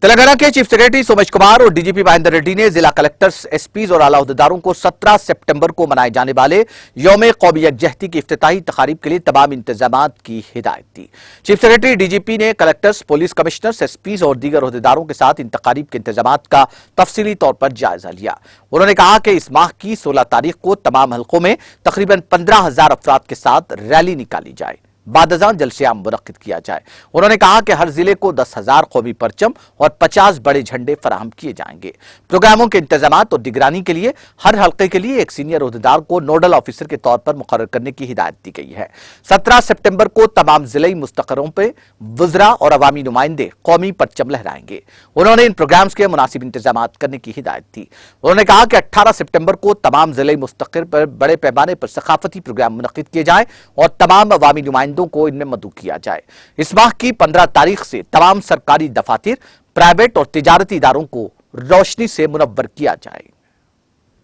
तेलंगाना के chief secretary Somesh Kumar और DGP Mahendra Reddy ने जिला कलेक्टर्स, एसपीज और आला अहदेदारों को 17 सितंबर को मनाए जाने वाले यौम कौमी यकजहती की इफ्तिताही तकारीब के लिए तमाम इंतजामात की हिदायत दी। चीफ सेक्रेटरी डीजीपी ने कलेक्टर्स, पुलिस कमिश्नर्स, एसपीज और दीगर अहदेदारों के साथ इन तकारीब के इंतजामात का तफसीली तौर पर जायजा लिया। उन्होंने कहा कि इस माह की 16 तारीख को तमाम हलकों में तकरीबन 15,000 अफराद के साथ रैली निकाली जाए, बादजान जलसे-आम मुनक्किद किया जाए। उन्होंने कहा कि हर जिले को 10,000 कौमी परचम और 50 बड़े झंडे फराहम किए जाएंगे। प्रोग्रामों के इंतजामात और निगरानी के लिए हर हल्के के लिए एक सीनियर अहदेदार को नोडल ऑफिसर के तौर पर मुकर्रर करने की हिदायत दी गई है। 17 सितंबर को तमाम जिले मुस्तकरों पर वज़रा और अवामी नुमाइंदे कौमी परचम लहराएंगे। उन्होंने इन प्रोग्राम्स के मुनासिब इंतजामात करने की हिदायत दी। उन्होंने कहा कि 18 सितंबर को तमाम जिले मुस्तकिर पर बड़े पैमाने पर सकाफती प्रोग्राम मुनक्किद किए जाएं और तमाम अवामी नुमाइंदों को इनमें मदऊ किया जाए। इस माह की 15 तारीख से तमाम सरकारी दफातर, प्राइवेट और तिजारती इदारों को रोशनी से मुनव्वर किया जाए।